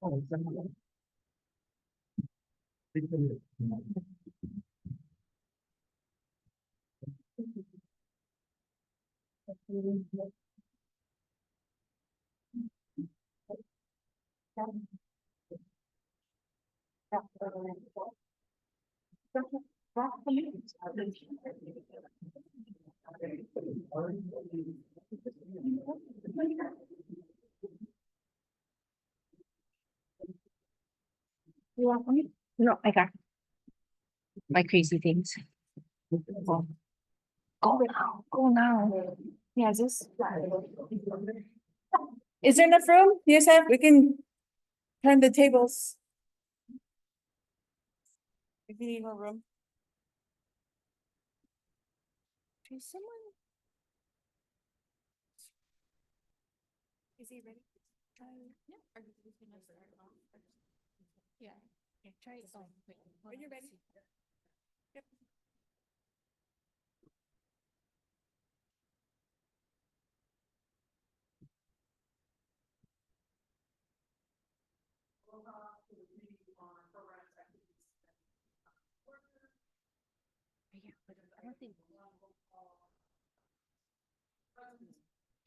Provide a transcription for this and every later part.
You want one? No, I got my crazy things. Go now, go now. Yeah, is there enough room? Yes, we can turn the tables. If you need more room. Is someone? Is he ready? Yeah. Are you just gonna start off first? Yeah. Okay, try it. Are you ready? Yep. Yeah, but I don't think.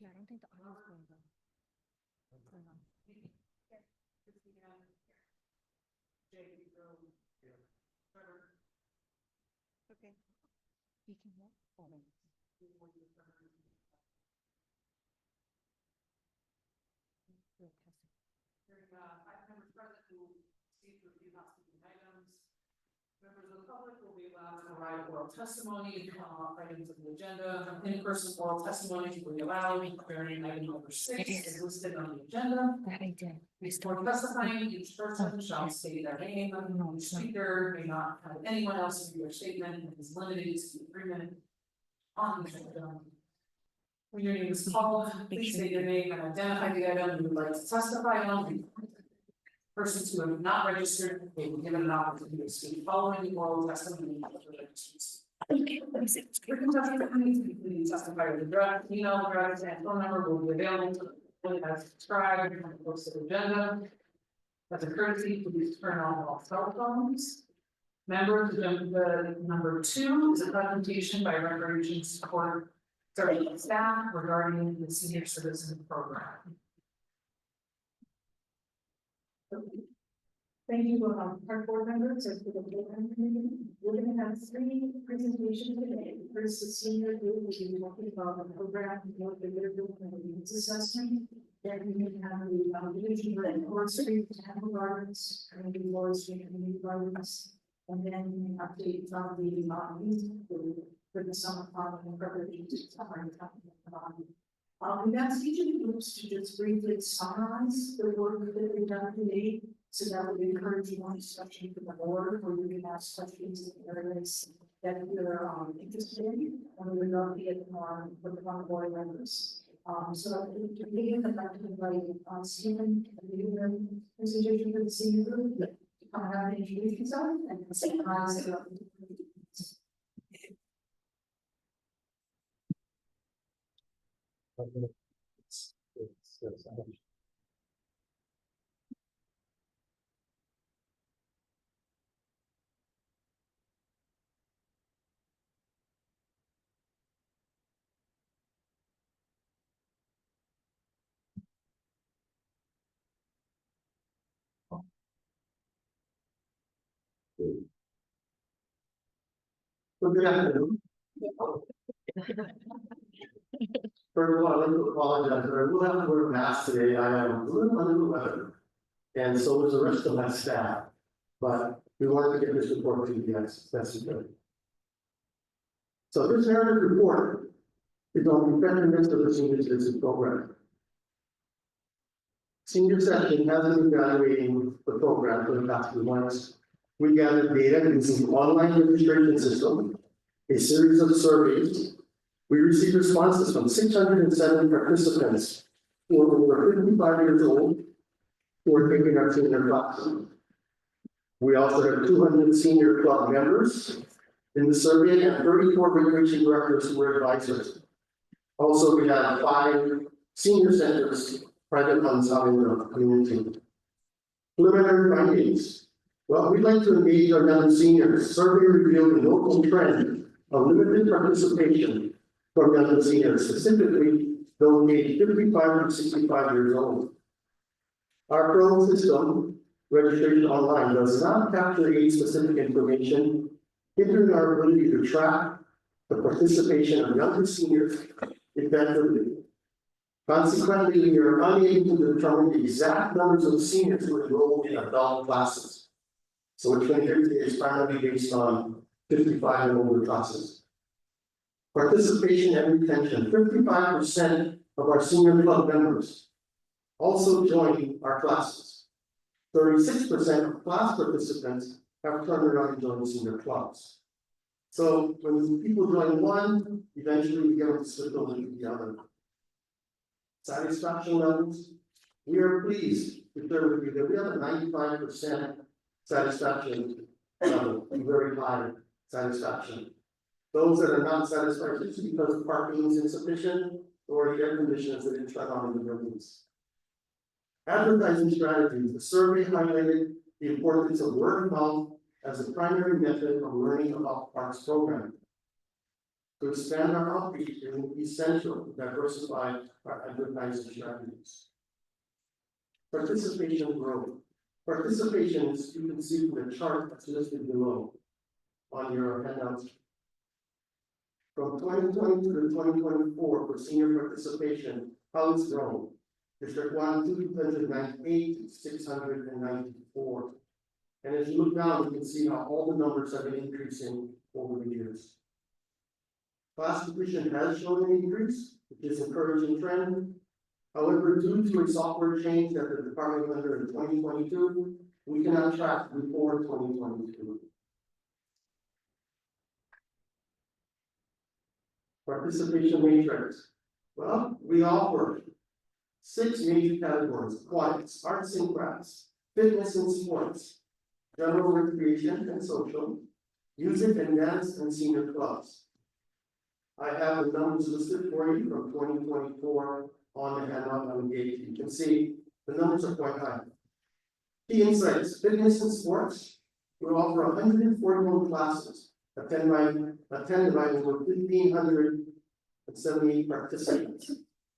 Yeah, I don't think the audio is going well. Okay. You can walk for me. Five members present who seek to review housekeeping items. Members of the public will be allowed to provide oral testimony on items of the agenda. In-person oral testimony will be allowed during item number 6 is listed on the agenda. That I did. Before testifying, each person shall state their name, each speaker may not have anyone else in your statement, and is limited to 3 minutes on the agenda. When your name is called, please state your name and identify the item you would like to testify on. Persons who have not registered may be given an opportunity to speak following the oral testimony. Okay, let me see. Written testimony, please testify with address, email address, and phone number will be available to as described in the posted agenda. As a courtesy, please turn on all cell phones. Members, agenda number 2 is a presentation by Recreation Support Service staff regarding the senior citizen program. Thank you, our board members, and for the program committee. We're going to have 3 presentations today. First, the senior group will be talking about the program, what the literature and the needs assessment. Then we have the division of forestry, botanical gardens, community forestry, community gardens. And then an update from the for the summer farm and preparation to summer. We've asked each of the groups to just briefly summarize the work that they've done today. So that would encourage you one discussion from the board, where you can ask questions in areas that you're interested in, and we would love to get more from the board members. So to begin, I'd like to invite Stephen to do the presentation for the senior group, to come out and introduce yourself and say hi. Good afternoon. First of all, I'd like to apologize, but I will have to wear a mask today. I am a little under the weather, and so is the rest of my staff. But we wanted to get this report to you guys. That's good. So this narrative report is on the effectiveness of the senior citizen program. Senior Session has been evaluating the program for the past few months. We gathered data using the online registration system, a series of surveys. We received responses from 607 participants who are over 55 years old who are taking our senior class. We also have 200 senior club members in the survey and 34 recreation directors who were advisors. Also, we have 5 senior centers, private ones out in the community. Preliminary findings. Well, we'd like to engage our young seniors. Survey revealed a local trend of limited participation from young seniors, specifically those aged 55 to 65 years old. Our pro system, registration online, does not capture age-specific information, hindering our ability to track the participation of younger seniors effectively. Consequently, we are unable to determine the exact numbers of seniors who enrolled in adult classes. So which is primarily based on 55 and older classes. Participation and retention, 55% of our senior club members also join our classes. 36% of class participants have turned around and joined senior clubs. So when people join one, eventually we get them to switch over to the other. Satisfaction levels, we are pleased to share with you that we have a 95% satisfaction level, a very high satisfaction. Those that are not satisfied, it's because parking is insufficient or the air conditioners that didn't turn on in the buildings. Advertising strategies, the survey highlighted the importance of word of mouth as a primary method of learning about parks programming. To expand our outreach, it will be essential to diversify our advertising strategies. Participation growth. Participation, as you can see from the chart that's listed below on your handouts. From 2020 to 2024 for senior participation, how it's grown. District 1, 298 to 694. And as you look down, you can see how all the numbers have been increasing over the years. Class completion has shown an increase, which is an encouraging trend. However, due to a software change that the department went under in 2022, we cannot track before 2022. Participation matrix. Well, we offer 6 major categories: aquatics, arts and crafts, fitness and sports, general recreation and social, music and dance, and senior clubs. I have the numbers listed for you from 2024 on the handout on the page. You can see the numbers are quite high. Key insights: fitness and sports. We offer 141 classes attended by over 1,578 participants.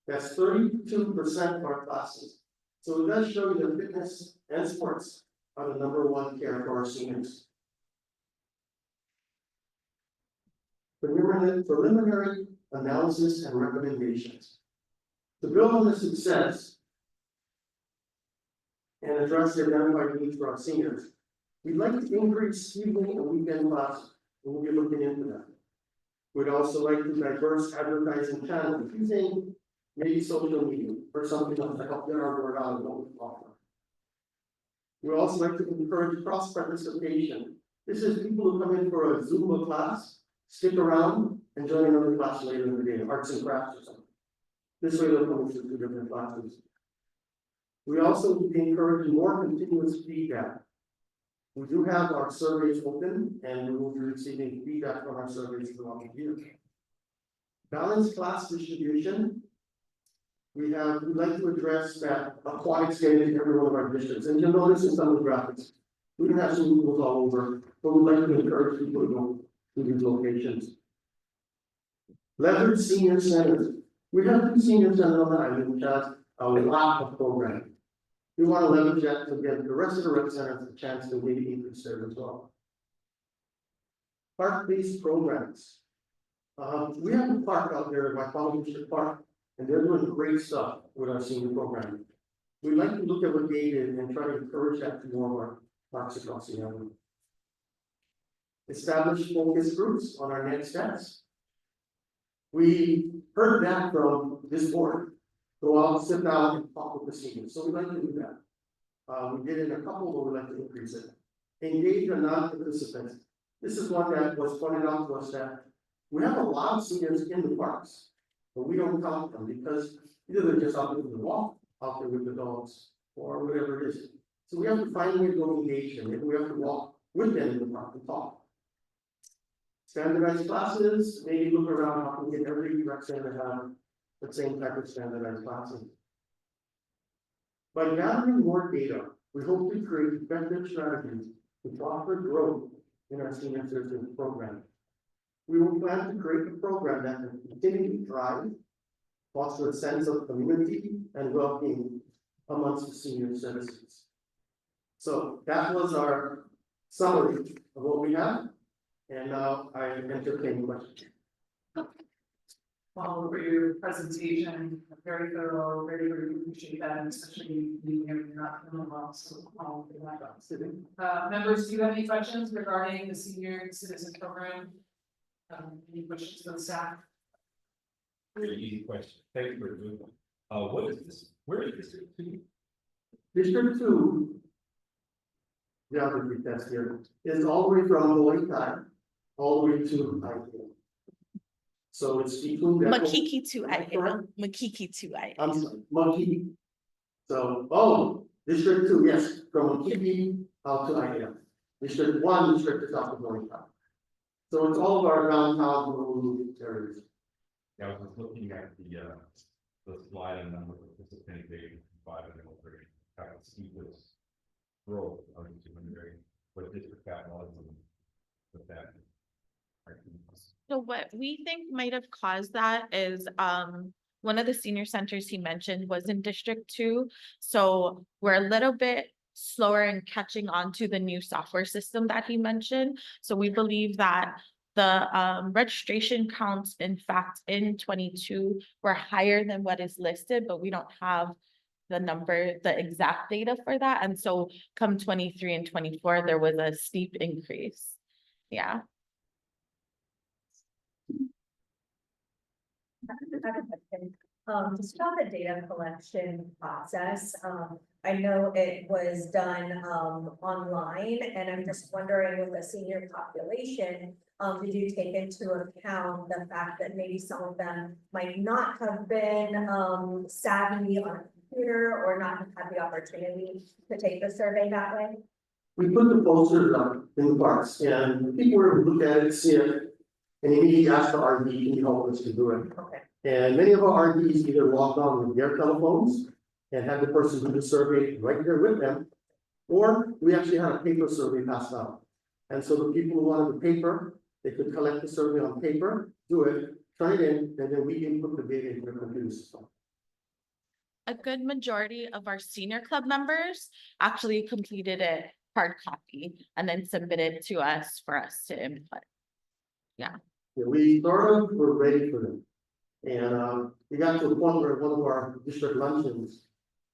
That's 32% of our classes. So it does show you that fitness and sports are the #1 care for our seniors. Preliminary analysis and recommendations. To build on the success and address the identified needs for our seniors, we'd like to increase evening and weekend classes, and we'll be looking into that. We'd also like to diverse advertising channels using maybe social media or something else to help get our word out of what we offer. We also like to encourage cross participation. This is people who come in for a Zumba class, stick around and join another class later in the day, arts and crafts or something. This way they'll come to 2 different classes. We also encourage more continuous feedback. We do have our surveys open and we will be receiving feedback from our surveys throughout the year. Balanced class distribution. We'd like to address that aquatics get into every one of our districts. And you'll notice in some of the graphics, we can have swimming pools all over, but we'd like to encourage people to go to these locations. Leverage senior centers. We have 2 senior centers on the island which has a lot of programming. We want to leverage that to give the rest of the rec centers a chance to maybe increase there as well. Park-based programs. We have a park out there, my College District Park, and they're doing great stuff with our senior programming. We'd like to look at what they did and try to encourage that to more of our parks across the island. Establish focus groups on our next steps. We heard that from this board. Go out, sit down, and talk with the seniors. So we'd like to do that. We did it in a couple, but we'd like to increase it. Engage our non-participants. This is one that was pointed out to us that we have a lot of seniors in the parks, but we don't count them because either they're just out there with the walk, out there with the dogs, or whatever it is. So we have to find a way to engage them. Maybe we have to walk with them in the park and talk. Standardized classes, maybe look around how we get every rec center to have the same type of standardized classes. By gathering more data We hope to create effective strategies to foster growth in our senior citizens program. We will plan to create a program that will continue to thrive, foster a sense of community and well-being amongst the senior citizens. So that was our summary of what we have. And now I entertain questions. Well, for your presentation, very thorough, very appreciate that, and especially being here, you're not feeling well, so I'll be glad to. Members, do you have any questions regarding the senior citizen program? Any questions for the staff? Very easy question. Thank you for doing that. What is this? Where is this? District two. The other big test here is all the way from Hawaii Time, all the way to Idaho. So it's between. that- Makiki to Am I correct? Makiki to I'm sorry, Makiki. So, oh, District two, yes, from Makiki out to Idaho. District one, District is out to Hawaii Time. So it's all of our downtown rural areas. Yeah, I was just looking at the slide and number of participating base 5 and 3. How to see this growth. I was just wondering what district that was and what that. So what we think might have caused that is, one of the senior centers he mentioned was in District 2. So we're a little bit slower in catching on to the new software system that he mentioned. So we believe that the registration counts, in fact, in 22 were higher than what is listed, but we don't have the exact data for that. And so come 23 and 24, there was a steep increase. Yeah. Just about the data collection process, I know it was done, online, and I'm just wondering with the senior population, did you take into account the fact that maybe some of them might not have been, savvy on a computer or not have had the opportunity to take the survey that way? We put the posters up in the parks and people were able to look at it, see it. And immediately asked the RD, can you help us to do it? Okay. And many of our RDs either logged on with their telephones and had the person do the survey right there with them. Or we actually had a paper survey passed out. And so the people who wanted the paper, they could collect the survey on paper, do it, turn it in, and then we input the data into the computer system. A good majority of our senior club members actually completed it hard copy and then submitted to us for us to input. Yeah, we sort of were ready for them. And we got to a point where one of our district luncheons,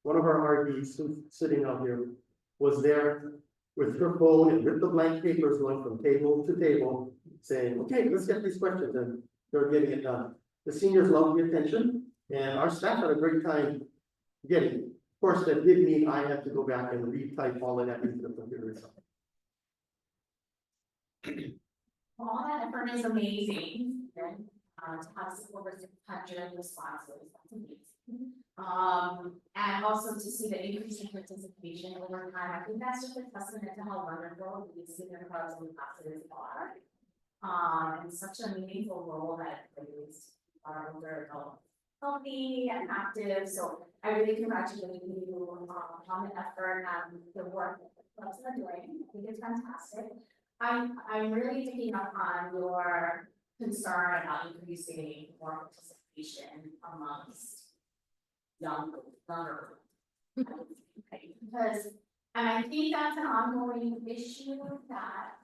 one of our RDs who's sitting out here was there with her phone and with the blank papers going from table to table, saying, okay, let's get these questions, and they're getting it done. The seniors love the attention, and our staff had a great time getting it. Of course, that did mean I had to go back and retype all of that into the computer itself. Well, all that effort is amazing, and to have over 600 responses, that's amazing. And also to see the increase in participation over time, I think that's just a testament to how wonderful these senior clubs and classes are. And such a meaningful role that it plays our older adults, healthy and active, so I really congratulate you on the effort and the work that the clubs are doing. I think it's fantastic. I'm really picking up on your concern about increasing more participation amongst younger. Because, and I think that's an ongoing issue that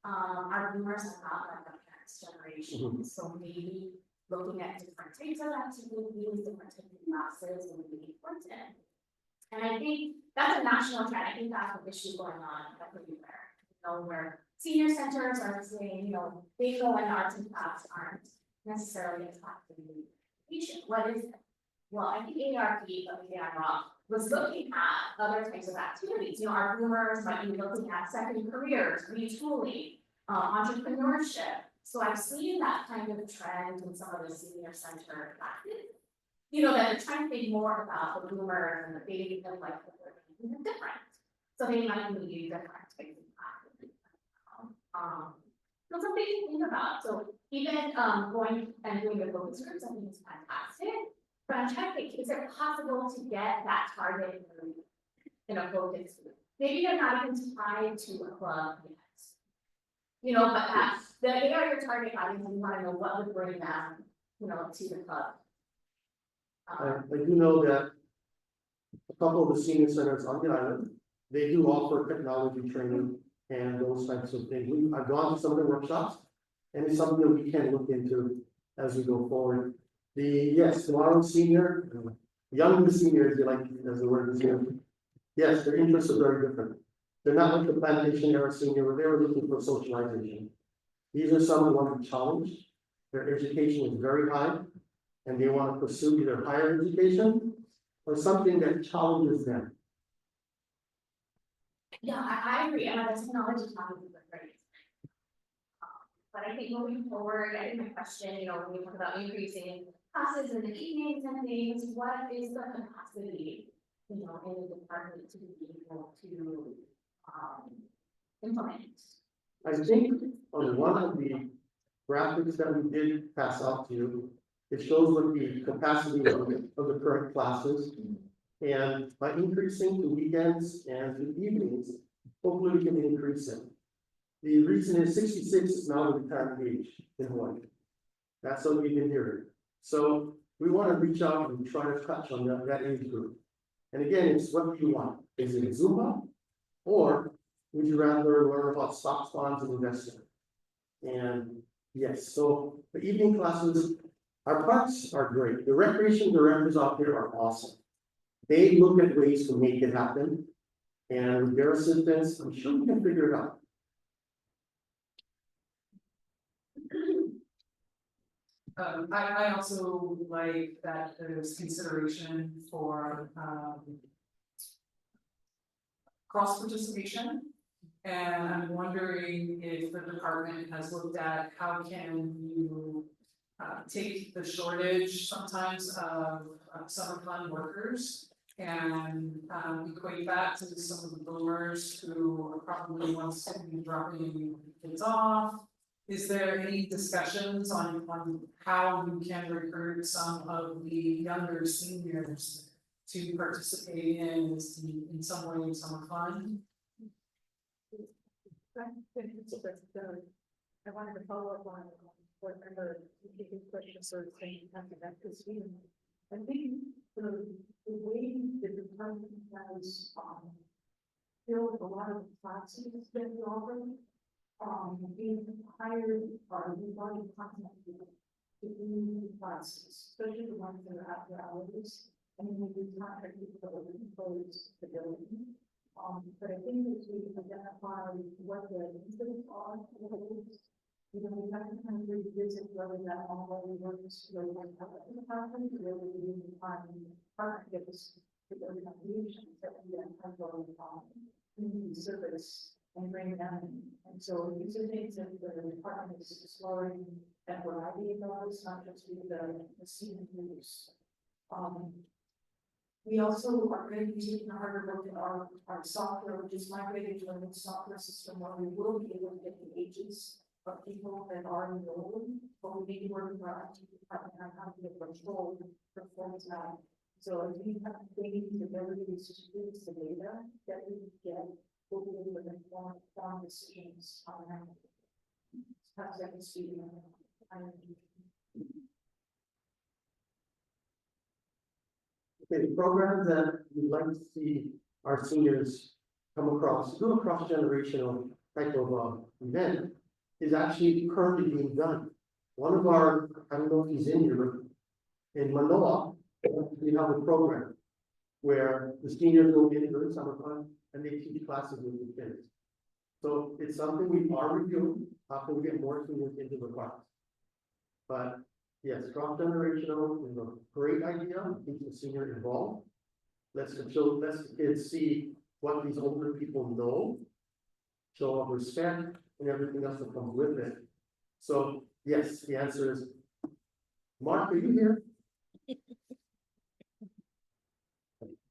our boomers are not like our parents' generation, so maybe looking at different types of activities, different types of classes will be important. And I think that's a national trend. I think that's an issue going on everywhere, where senior centers are saying, bingo and arts and crafts aren't necessarily attracting education. What is it? Well, I think ARP, but maybe I'm wrong, was looking at other types of activities. Our boomers might be looking at second careers, retooling, entrepreneurship. So I've seen that kind of trend in some of the senior center classes. That they're trying to think more about the boomers and the baby of life that they're different. So they might need different types of classes. So something to think about. So even going and doing the focus groups, I think is fantastic. But I'm trying to think, is it possible to get that target group in a focus group. Maybe they're not even tied to a club yet. You know, but they are your target audience, and you wanna know what would bring them, you know, to the club. I do know that a couple of the senior centers on the island, they do offer technology training and those types of things. I've gone to some of the workshops, and it's something that we can look into as we go forward. Yes, tomorrow senior, young seniors, you like, as the word is here. Yes, their interests are very different. They're not like the plantation era senior, where they were looking for socialization. These are some who want to be challenged. Their education is very high, and they want to pursue either higher education or something that challenges them. Yeah, I agree, and the technology topic is great. But I think moving forward, I think my question, you know, when we talk about increasing classes in the evenings and things, what is the capacity, you know, in the department to be able to, implement? I think on one of the graphics that we did pass out to you, it shows what the capacity of the current classes. And by increasing the weekends and the evenings, hopefully we can increase it. The reason is 66 is now the retirement age in Hawaii. That's what we've been hearing. So we want to reach out and try to touch on that age group. And again, it's what do you want? Is it Zumba? Or would you rather learn about stocks, bonds, and investing? And yes, so the evening classes, our parks are great. The recreation directors out there are awesome. They look at ways to make it happen. And with their assistance, I'm sure we can figure it out. I also like that there's consideration for, cross participation. And I'm wondering if the department has looked at how can you take the shortage sometimes of summer fund workers and equate that to some of the boomers who are probably wants to be dropping kids off. Is there any discussions on how you can recruit some of the younger seniors to participate in some way in summer fun? I wanted to follow up on what member, the question sort of saying after that, because I think the way the department has, filled a lot of classes that we offer, being hired, we've already contacted to do classes, especially the ones that are after hours. And then we contract people to close the building. But I think as we identify what the incidents are, you know, we have to kind of revisit whether that already works, whether it happens, whether we need to find partnerships with organizations that we then have going on community service and bring them in. And so these are things that the department is exploring a variety of those, not just with the senior groups. We also are going to be taking a harder look at our software, which is migrated to a new software system where we will be able to get the ages of people that are enrolled, but we need to work with our IT department on how to get control performance now. So as we have gained the abilities to use the data that we get, we'll be able to inform decisions on that. Perhaps I can see. Okay, the programs that we'd like to see our seniors come across, do a cross-generational type of event is actually currently being done. One of our, I don't know if he's in here, but in Manoa, we have a program where the seniors go in during summertime and they teach classes with the kids. So it's something we are reviewing after we get more seniors into the class. But yes, cross-generational is a great idea, keep the senior involved. Let's the kids see what these older people know, show of respect and everything else that comes with it. So yes, the answer is, Mark, are you here?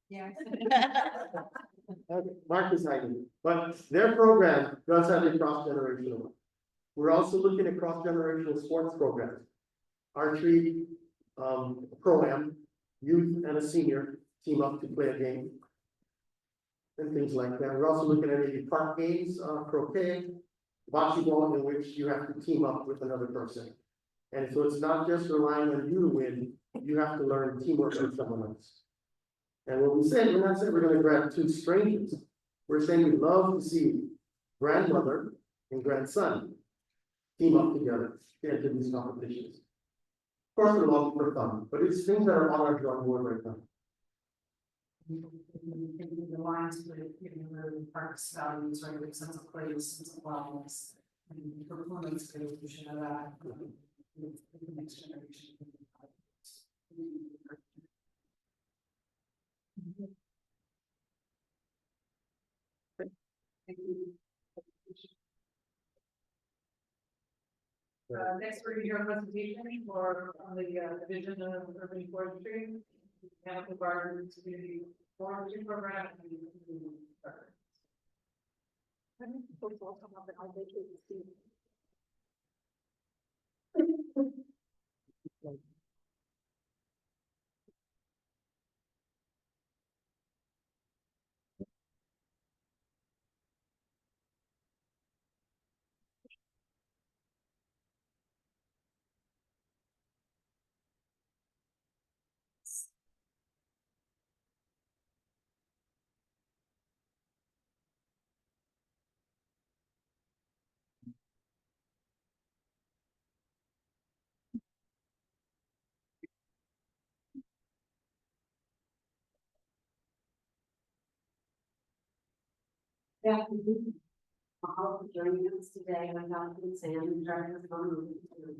Yeah. Okay, Mark is hiding, but their program does have a cross-generational. We're also looking at cross-generational sports programs. Archery, pro-am, youth and a senior team up to play a game. and things like that. We're also looking at maybe park games, croquet, bocce ball, in which you have to team up with another person. And so it's not just relying on you to win, you have to learn teamwork with someone else. And what we said, we're not saying we're gonna grab two strangers. We're saying we'd love to see grandmother and grandson team up together to enter these competitions. Of course, we're looking for fun, but it's things that are on our drawing board right now. The lines with, the parks values, right, like sense of place, sense of wellness. And performance skills, we should have that. With the next generation. Thank you. Next, we're gonna hear a presentation for on the division of urban forestry, Mechanical Gardens Community Forestry Program. Yeah. All for joining us today. I'm Dr. Sam, Director of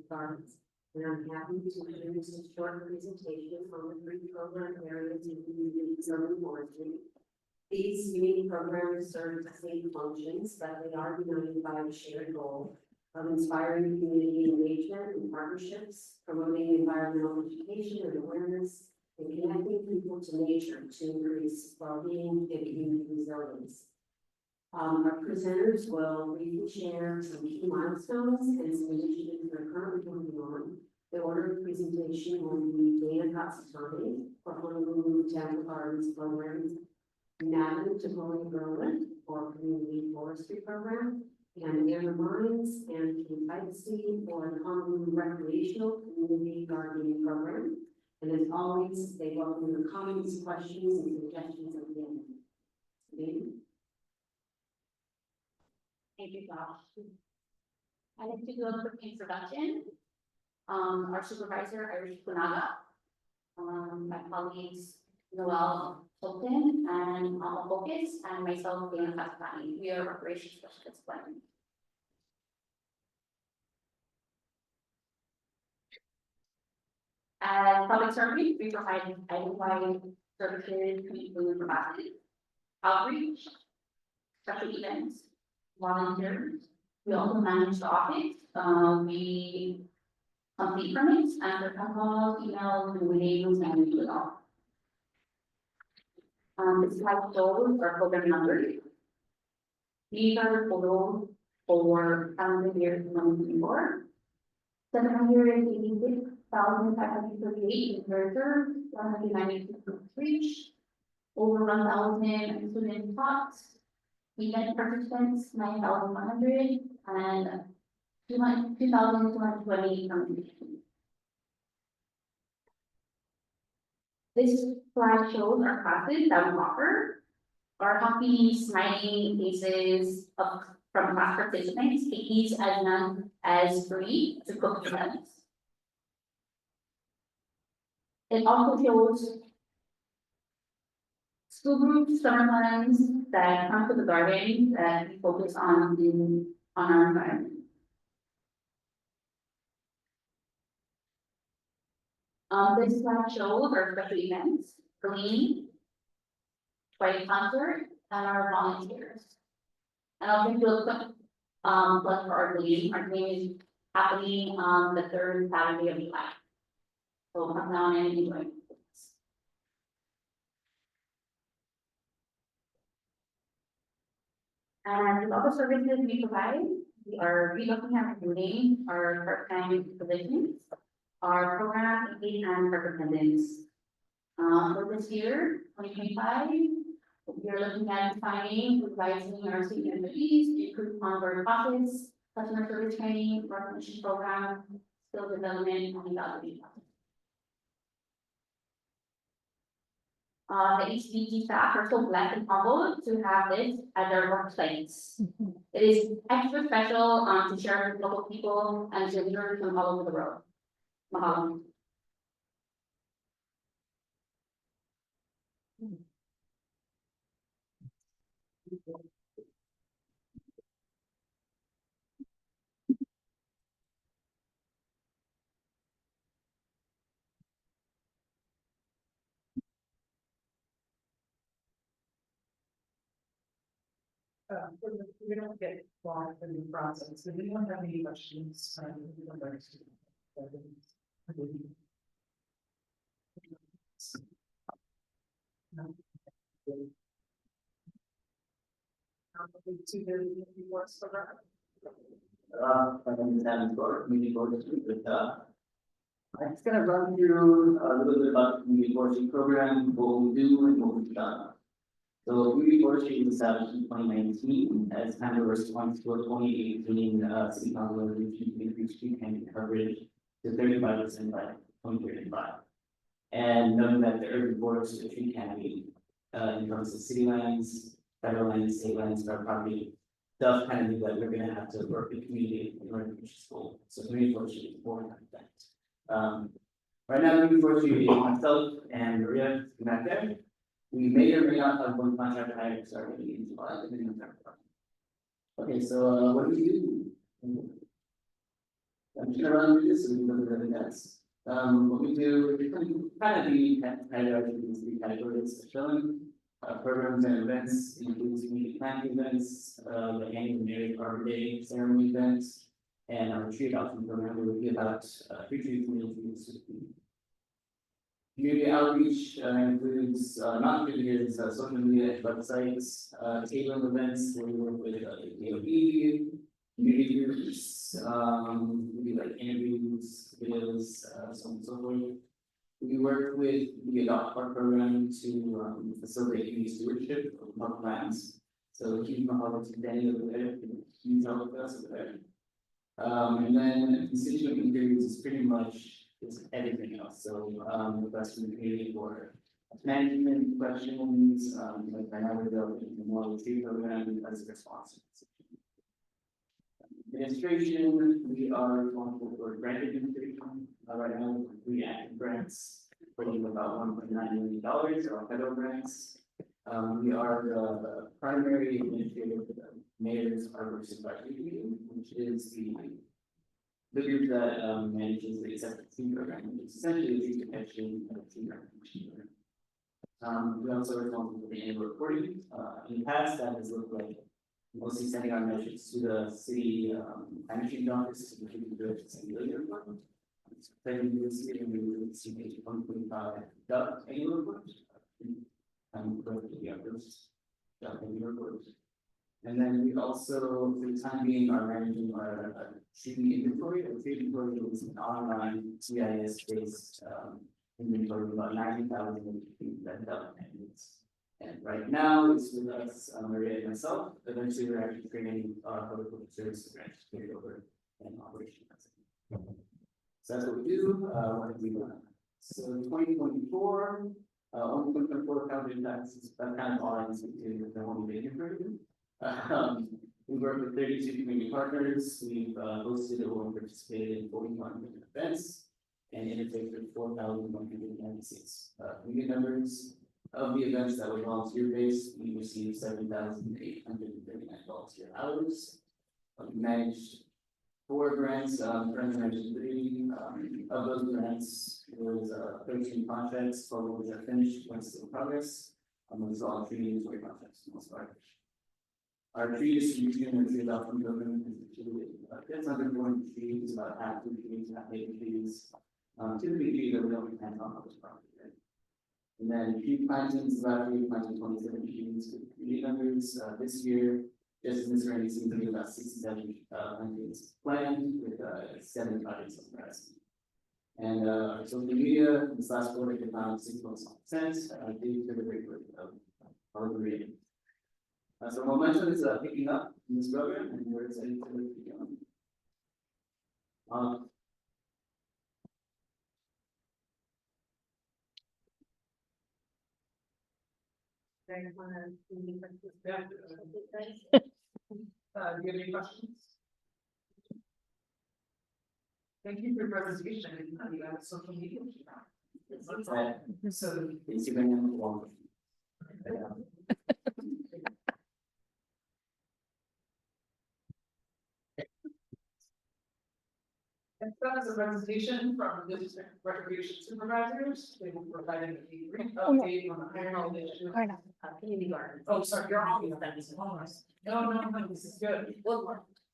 Gardens. And I'm happy to introduce a short presentation on the three program areas in community urban forestry. These unique programs serve the same functions, but they are united by a shared goal of inspiring community engagement and partnerships, promoting environmental education and awareness, and connecting people to nature to increase well-being and community resilience. Our presenters will briefly share some key milestones and some initiatives they're currently working on. The order of presentation will be Dana Katsutani for Honolulu Botanical Gardens programs, Natalie Tabori-Berlin for Community Forestry Program, and Anna Mines and Kim Feitstein for the Honolulu Recreational Community Gardening Program. And as always, they welcome your comments, questions, and suggestions at the end. Dana? Thank you, Josh. I'd like to do a quick introduction. Our supervisor, Irish Kunaga. My colleagues, Noel Hilton and Mama Focus, and myself, Dana Katsutani. We are operations specialists. As public service, we provide identified services to include capacity, outreach, special events, volunteers. We also manage the office. We complete permits, answer phone calls, emails, and meetings, and we do it all. This slide shows our program numbers. These are totals for calendar year 2024. 786,538 is reserved, 192 reach, over 1,000 student talks, event participants 9,100, and 2,220 competitions. This slide shows our classes that we offer. Our happy smiling faces from class participants, take these as none as free to cook for them. It also shows school groups, summer plans that come to the garden that we focus on our environment. This slide shows our special events, Glean, Friday concert, and our volunteers. And I'll give you a quick plug for our Glean. Our Glean is happening on the third Saturday of July. So come down and enjoy. And the other services we provide, we are relooking at recruiting our part-time positions, our program and representatives. For this year, 2025, We're looking at defining, revising our state MOEs, improve onboard process, customer service training, recognition program, skill development, and evaluation. The HBG staff are so blessed and humbled to have this at their workplace. It is extra special to share with local people and to learn from all over the world. Mahalo. We don't get far in the process, so we don't have any questions. We don't understand. To the reports for that. My name is Adam Gordon, community board with I'm just gonna run through a little bit about the community forestry program, what we do and what we've done. So community forestry was established in 2019 as kind of a response to a 2018 city council resolution to increase tree canopy coverage to 35% by 2035. And knowing that the urban borders of the tree canopy in terms of city lands, federal lands, state lands, our property does kind of mean that we're gonna have to work with community in order to reach this goal. So community forestry is important at that. Right now, community forestry is myself and Maria back there. We may or may not have one contract hire starting in July, depending on our project. Okay, so what do we do? I'm just gonna run through this so we can look at the guys. What we do, we kind of be categorized into these three categories: showing programs and events, includes community planting events, the annual Married Arbor Day ceremony events, and our tree adoption program where we give out free trees to communities. Community outreach includes not really social media, websites, tabling events where we work with DOE, community groups, we do like interviews, videos, so on and so forth. We work with the Adopt Park program to facilitate community stewardship of park lands. So Keith Mahalo to Danny over there, he's helped us over there. And then constituent interviews is pretty much is everything else. So the question from the community for management questions, like I know we're developing the model tree program as a response. Administration, we are responsible for grant administration. Right now, we active grants totaling about $1.9 million or federal grants. We are the primary administrator of the Mayor's Arbor Supervisory Committee, which is the group that manages the acceptance tree program, which is essentially a tree protection and a tree recognition program. We also are responsible for the annual reporting. In the past, that has looked like mostly sending our measures to the city climate change office, which we can do it to later. Then this year we will see page 125 annual report. Go to the others. Annual report. And then we also, for the time being, are managing our tree inventory. Our tree inventory is an online GIS based inventory of about 90,000 trees that and right now it's with us, Maria and myself. Eventually, we're actually training our public service branch to take over and operation. So that's what we do. What have we done? So 2024, 2024 counted taxes. That's kind of all I can speak to with the home data program. We work with 32 community partners. We've hosted or participated in 41 different events and interfaced with 4,196 community members. Of the events that were volunteer based, we received 7,839 volunteer hours. We managed 4 grants, currently managed 3. Of those grants, there was 13 contracts, 12 of which are finished, 1 still in progress. Those are all tree inventory contracts, most part. Our tree distribution and tree adoption program is distributed. It's under 400 trees, about half the trees, half native trees. Typically trees that we don't depend on this property. And then tree plantings is about tree planting 27 trees with community members. This year, just in this rainy season, we have about 67 plantings planned with 7 projects on the horizon. And social media, this last quarter, we found 6.1%. Due to the rate of I'll read it. So momentum is picking up in this program and we're excited to keep going. Do you have any questions? Thank you for your presentation, you have social media. That's right. So. Instagram and one. And that is a presentation from the district recreation supervisors, they will provide a brief update on the higher issue. Community garden. Oh, sorry, you're on. No, this is good. One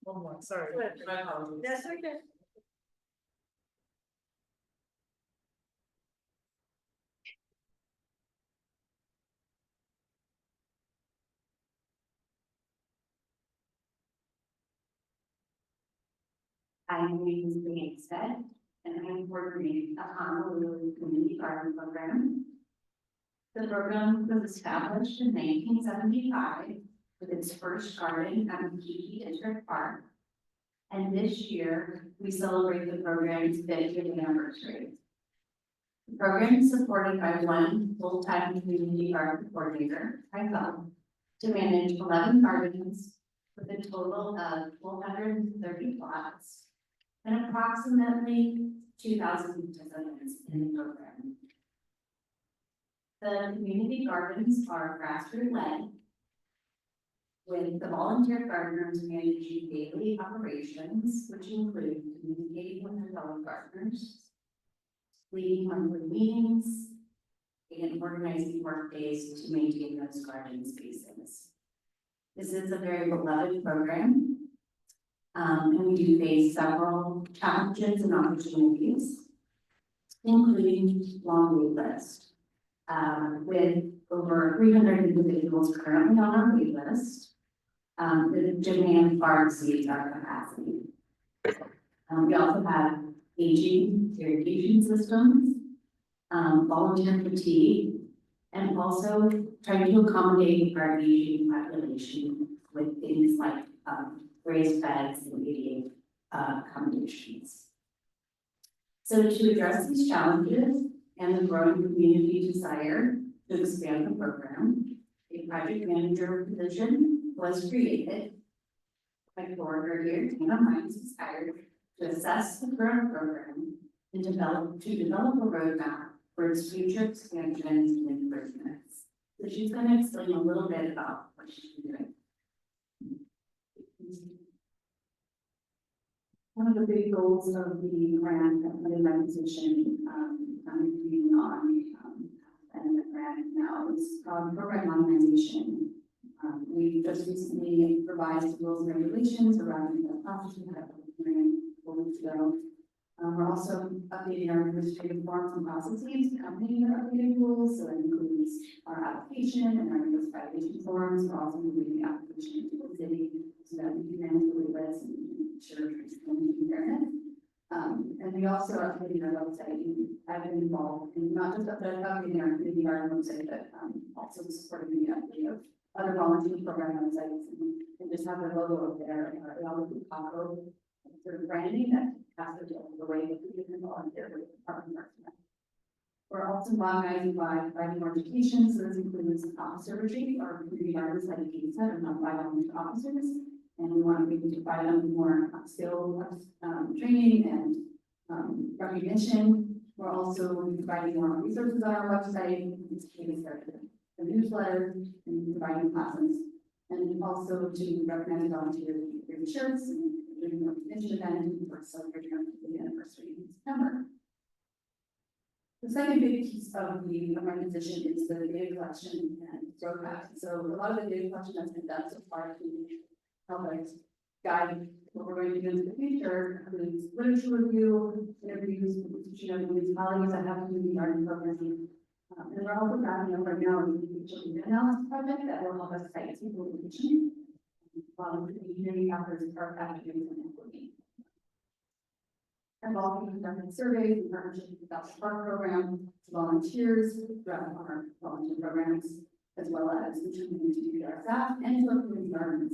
more, sorry. My apologies. That's okay. I'm Louise Bangstead, and I'm coordinating the Honolulu Community Garden Program. The program was established in 1975 with its first garden at Makiki District Park. And this year, we celebrate the program's 50th anniversary. The program is supported by one full-time community garden coordinator, myself, to manage 11 gardens with a total of 130 plots and approximately 2,000 participants in the program. The community gardens are grassroots led, with the volunteer gardeners managing daily operations, which include communicating with their fellow gardeners, leading monthly meetings, and organizing work days to maintain those garden spaces. This is a very beloved program. And we do face several challenges and opportunities, including long wait list. With over 300 individuals currently on our wait list, the demand far exceeds our capacity. We also have aging irrigation systems, volunteer fatigue, and also trying to accommodate our aging population with things like raised beds and ADA accommodations. So to address these challenges and the growing community desire to expand the program, a project manager position was created. My coworker here, Tina Mines, was hired to assess the current program and develop a roadmap for its future expansions and improvements. So she's going to explain a little bit about what she's doing. One of the big goals of the grant that put in my position, I'm reading on, and the grant now is program modernization. We just recently revised rules and regulations around the process we had a hearing 4 weeks ago. We're also updating our administrative forms and processes accompanying the updated rules, so it includes our application and our US violation forms. We're also moving the application to the city so that we can manage the wait list and ensure transparency and fairness. And we also are updating our website. I've been involved in not just updating our community garden website, but also supporting the update of other volunteer program websites and just have the logo up there. It all would be Paco sort of branding that has to do with the way that we can volunteer with the Department of Environment. We're also modernizing by providing more education, so this includes officer retreat or community gardens like Kate said, and not by volunteer officers. And we want to be able to provide them more skill training and recognition. We're also providing more resources on our website, in this case, the newsletter, and providing classes. And also to recognize volunteers for shirts and doing a recognition event for celebrating our 50th anniversary in September. The second big piece of the organization is the data collection and roadmap. So a lot of the data collection that's been done so far to help us guide what we're going to do in the future, includes literature review, interviews with colleagues that have community garden programming. And we're also wrapping up right now with the children analysis project that will help us cite people in the kitchen while the community efforts are activities and implementing. And also conducting surveys in partnership with the Park program, volunteers throughout our volunteer programs, as well as contributing to our staff and to our community gardens.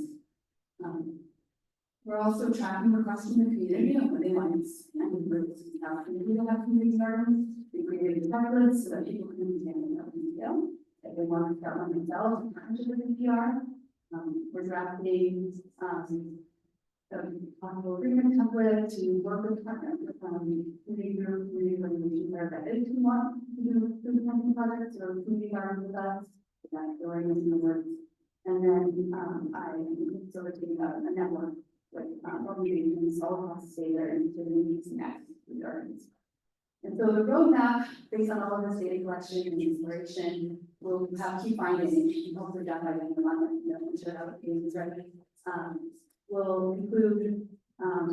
We're also tracking requests from the community on what they want to expand and groups and how community will have community gardens. We created templates so that people can understand more detail. If they want to start one themselves in partnership with NPR. We're drafting possible agreement template to work with partners with community group, community organizations that are vetted who want to do food planting projects or community gardens with us. That's the right in the works. And then I'm facilitating a network with more meetings all across the state that are interested in using access to the gardens. And so the roadmap, based on all of this data collection and inspiration, will have key findings, hopefully done by the end of the month, ensure that the page is ready. Will include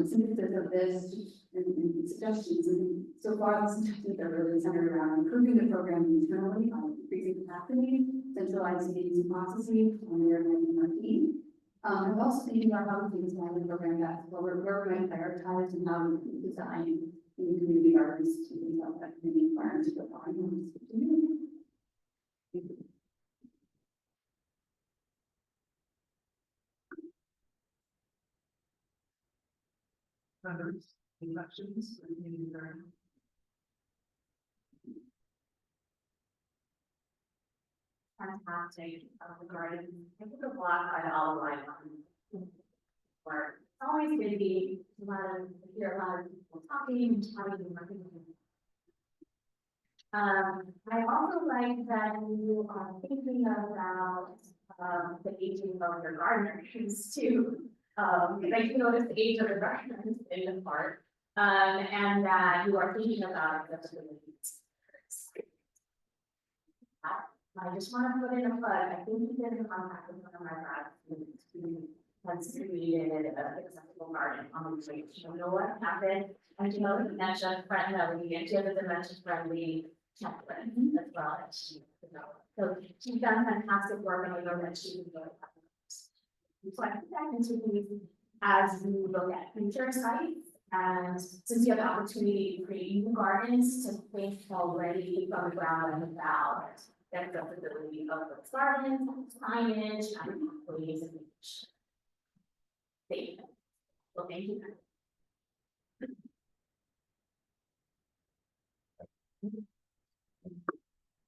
synthesis of this and suggestions. And so far, the suggestions are really centered around improving the program internally, increasing capacity, centralizing meetings and processes, and organizing our team. And also thinking about how we can expand the program back, so we're going to prioritize and how we can design in community gardens to meet that community requirements for farming. Members, any questions for the community garden? Fantastic, the garden, I took a block by all the line on. Where it's always busy, a lot of, I hear a lot of people talking and chatting and working. I also like that you are thinking about, the aging of your gardeners too. Like you notice the age of the gardeners in the park, and that you are thinking about accessibility. I just want to put in a plug, I think you did in contact with one of my friends who has created an accessible garden on the street. You know what happened? And you know, the dementia friend that we get to the dementia friendly template as well as she developed. So she's done fantastic work, and I know that she will go. So I think that continues as we look at future sites. And since you have the opportunity to create new gardens, to think already from the ground up about the accessibility of those gardens, signage, and employees and safe. So thank you.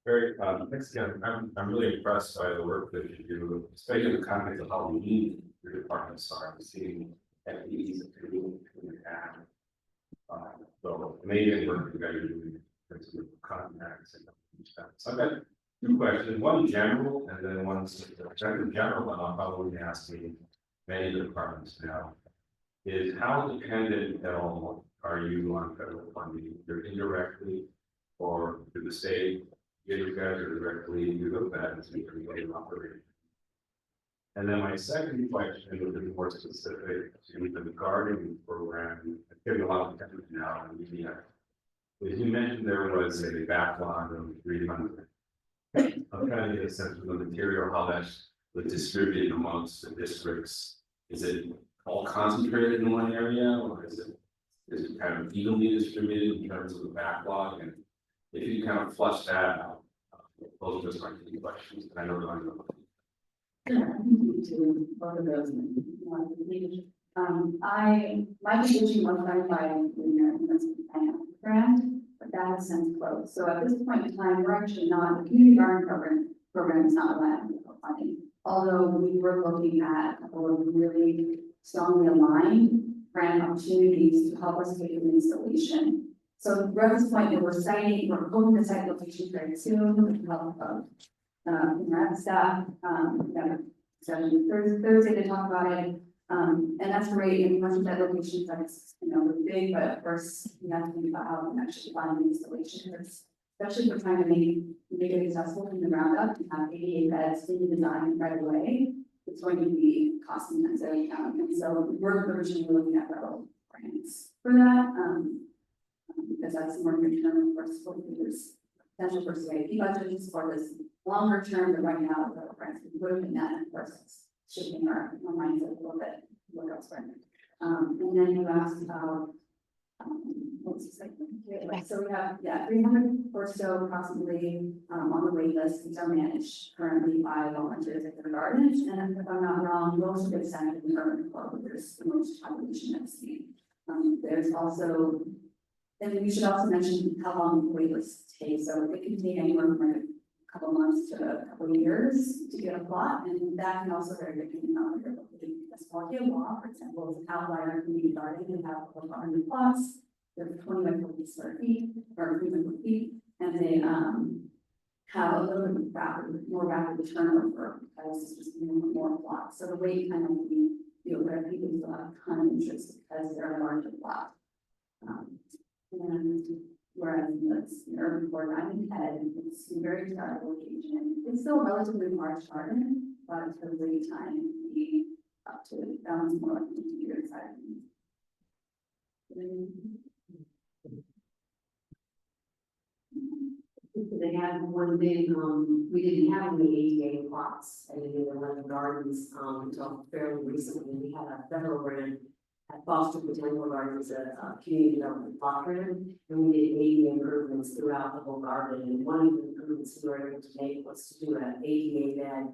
Very, thanks again. I'm really impressed by the work that you do, especially in the context of how lean your departments are, seeing FTEs of 2 and so amazing work you guys are doing in terms of contacts and stuff. So I've got 2 questions, one general and then one specific. In general, and I'll probably ask many of the departments now, is how dependent at all are you on federal funding, either indirectly or through the state? You guys are directly, you look at that as a regulated operation. And then my second question would be more specific to the gardening program. I've given a lot of attention now in the media. As you mentioned, there was a backlog of 300. I'm trying to get a sense of the material, how that was distributed amongst the districts. Is it all concentrated in one area, or is it kind of evenly distributed in terms of the backlog? And if you kind of flush that out, those are just my 2 questions, and I know they're on. To both of those. My position was run by the American Rescue Plan grant, but that has since closed. So at this point in time, we're actually not, the community garden program is not allowed funding. Although we were looking at a couple of really strongly aligned grant opportunities to help us take an installation. So we're at this point that we're hoping to site location very soon with the help of staff, session Thursday to talk about it. And that's great. And most of that location that's, big, but of course, you have to think about how we can actually find the installation. Especially if we're trying to make it accessible from the ground up and have 88 beds in the design right away. It's going to be cost intensive. And so we're originally looking at federal grants for that. Because that's more near term, of course, there's potential for CIP budgets for this longer term, but right now, the grants would have been that, of course, it's shifting our mindset a little bit, what else, right? And then you asked about So we have, 300 or so approximately, on the wait list, these are managed currently by volunteers at the garden, and if I'm not wrong, most of it's centered in urban core, where there's the most population I've seen. There's also, and we should also mention how long the wait lists take, so it can take anywhere from a couple months to a couple of years to get a plot, and that can also vary depending on whether you're looking at a small game law, for example, is an outlier community garden, and have over 100 plots. They're 20 by 40 square feet, or 300 feet, and they, have a little bit more rapid turnover, because it's just more plots, so the wait kind of will be, where people still have a ton of interest, because they're a larger plot. And whereas the urban core diamond head, it's a very desirable location, it's still a relatively large garden, but for the wait time, it can be up to, more like 50 years inside. They had one big, we didn't have any ADA plots at any of the London Gardens, until fairly recently. We had a federal grant at Foster Botanical Gardens, a community development block grant, and we did ADA improvements throughout the whole garden. And one of the improvements we were able to make was to do an ADA bed,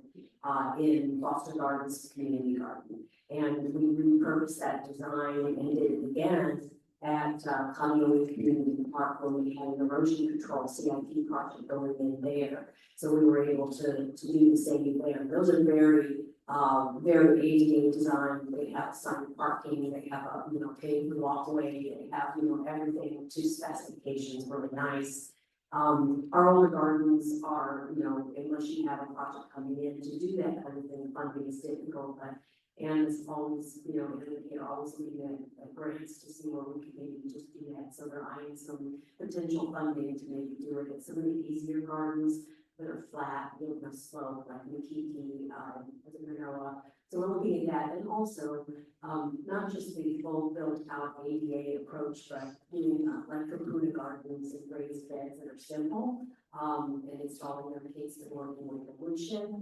in Foster Gardens Community Garden. And we repurposed that design and did it again at Conneaut Community Park, when we had an erosion control CIP project going in there. So we were able to do the same there. Those are very ADA design. They have assigned parking, they have a, paved walkway, they have, everything to specifications, really nice. Our older gardens are, unless you have a project coming in to do that kind of thing, funding is difficult, but and it's always, always looking at grants to see where we can maybe just do that. So they're eyeing some potential funding to maybe do it at some of the easier gardens that are flat, no slope, like Makiki, Manila. So we're looking at that, and also, not just the full built out ADA approach, but doing like Kapuna gardens and raised beds that are simple, and installing them case and working with the woodshed.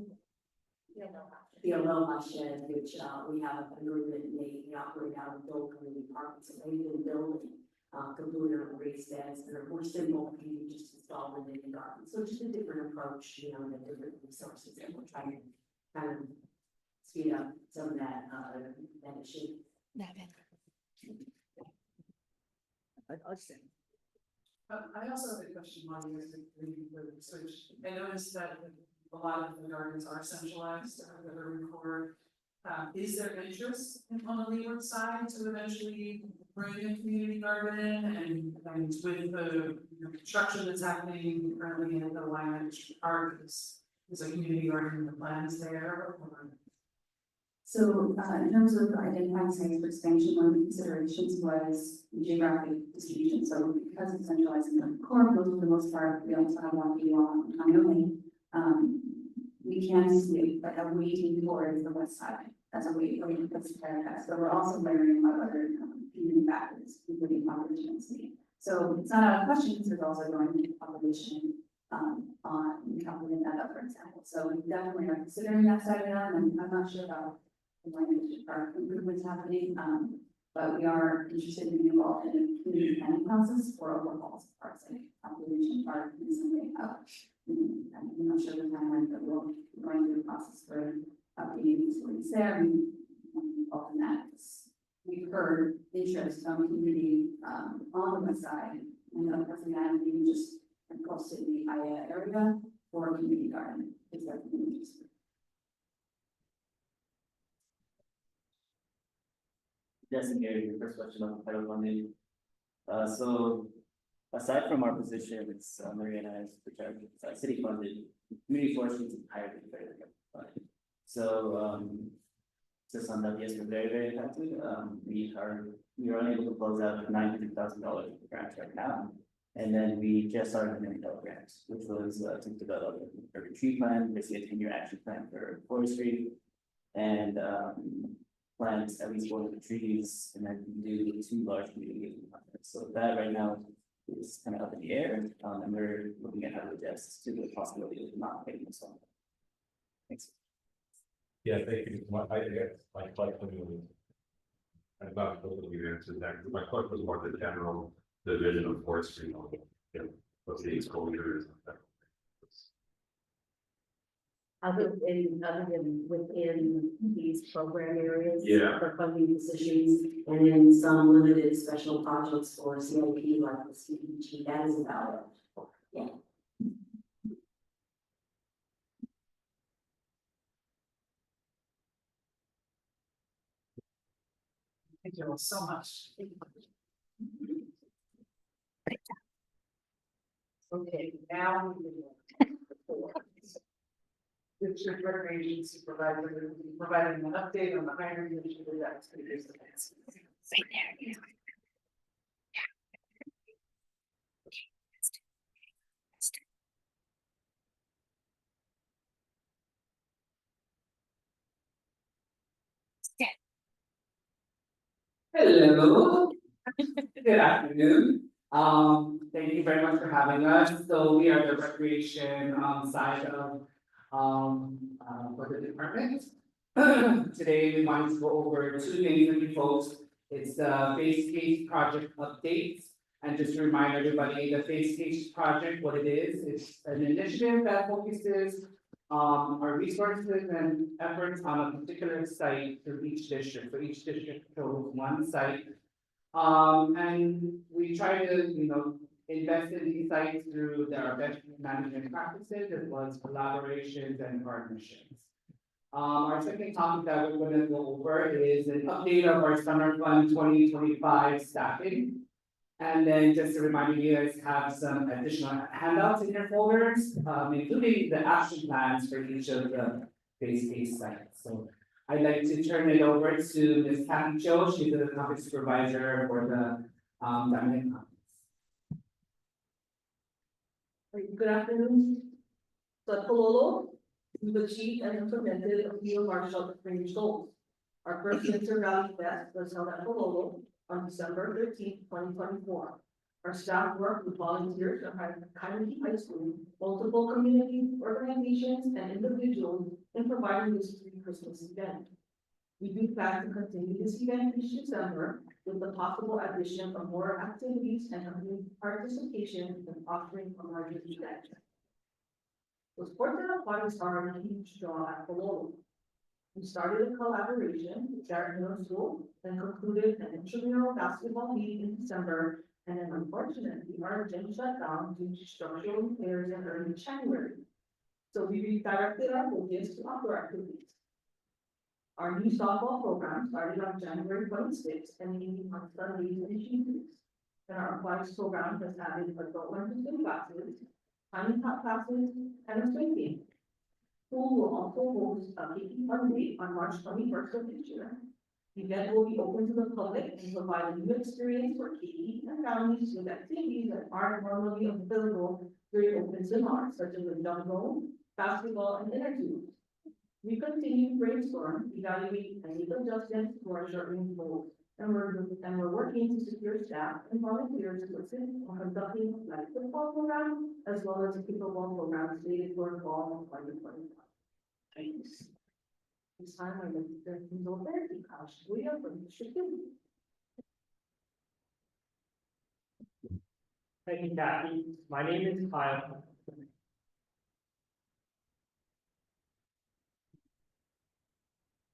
The Aloha Shed, which we have an agreement made, we operate out of Dole Community Park, so they've been building Kapuna raised beds that are more simple, you just install them in the garden. So just a different approach, the different resources that we're trying to kind of speed up some of that issue. I also have a question while you guys are doing the research. I noticed that a lot of the gardens are centralized, that are in core. Is there interest on the leeward side to eventually bring a community garden and with the construction that's happening currently in the Wyoming Park, is a community garden in the plans there? Or? So, in terms of identifying sites for expansion, one of the considerations was geographic distribution. So because it's centralized in the core, for the most part, we also have one view on Conneaut. We can see a waiting towards the west side as a way to put some paragraphs. So we're also layering out other community factors, including population density. So it's not out of question because there's also going to be population on Capitol Netta, for example. So we definitely are considering that side of it, and I'm not sure about the language park improvements happening, but we are interested in being involved in a community planning process for overhauls of parks like population park and something else. I'm not sure the timeline, but we're going through the process for updating facilities there and involved in that. We've heard interest from community on the west side, and of course, that even just close to the Aya area for a community garden is definitely interesting. Justin Gary, your first question on federal funding. So aside from our position, it's Maria and I's which are city funded, community forestry is entirely federal funded. So just on that, yes, we're very happy. We are unable to close out $900,000 grants right now. And then we just started a $1 million grant, which was to develop a retreat plan, basically a 10-year action plan for forestry, and plant at least 400 trees, and then do 2 large community projects. So that right now is kind of up in the air, and we're looking at how to adjust to the possibility of not getting this one. Thanks. Yeah, thank you. I guess my question was, I'm not totally answered that. My question was more the general division of forestry, what's the exposure? Other than within these program areas. Yeah. For funding positions, and then some limited special projects for CIP like the CDBG, that is about it. Yeah. Thank you all so much. Okay, now we can. The District Recreation Supervisor will be providing an update on the hiring initiative that's going to be. Hello. Good afternoon. Thank you very much for having us. So we are the recreation side of for the department. Today we want to go over two things with you folks. It's the Phase Case project updates. And just to remind everybody, the Phase Case project, what it is, it's an initiative that focuses our resources and efforts on a particular site for each district. So each district chose one site. And we try to, invest in these sites through their best management practices as well as collaborations and partnerships. Our second topic that we're gonna go over is an update of our Summer Fund 2025 staffing. And then just to remind you guys have some additional handouts in your folders, including the action plans for each of the Phase Case sites. So I'd like to turn it over to Ms. Kathy Cho. She's the conference supervisor for the Diamond Conference. Good afternoon. So at Pololo, we've achieved and implemented a few of our short-range goals. Our first Winter Valley Fest was held at Pololo on December 13th, 2024. Our staff worked with volunteers at Carnegie High School, multiple community organizations and individuals in providing this free Christmas event. We do plan to continue this event each December with the possible addition of more activities and community participation in offering a larger event. The sports and aquatics are a huge draw at Pololo. We started a collaboration with Jarrett Middle School and concluded an intramural basketball league in December, and then unfortunately, our gym shut down due to structural repairs in early January. So we redirected our focus to outdoor activities. Our new softball program started on January 26th and meeting on Sundays and Tuesdays. And our aquatics program has added adult learning classes, climbing top classes, and a swim game. Pool will also host a Kiki Fun Day on March 21st of this year. The event will be open to the public and provide a new experience for Kiki and families with activities that aren't normally available during open seminars, such as the jump rope, basketball, and interviews. We continue to brainstorm, evaluate, and make adjustments to our short-range goals, and we're working to secure staff and volunteers to assist in conducting like football program as well as a pickleball program slated for fall of 2025. Thanks. This time I'm going to turn things over to Kyle Shibuya from District 2. Thank you, Kathy. My name is Kyle.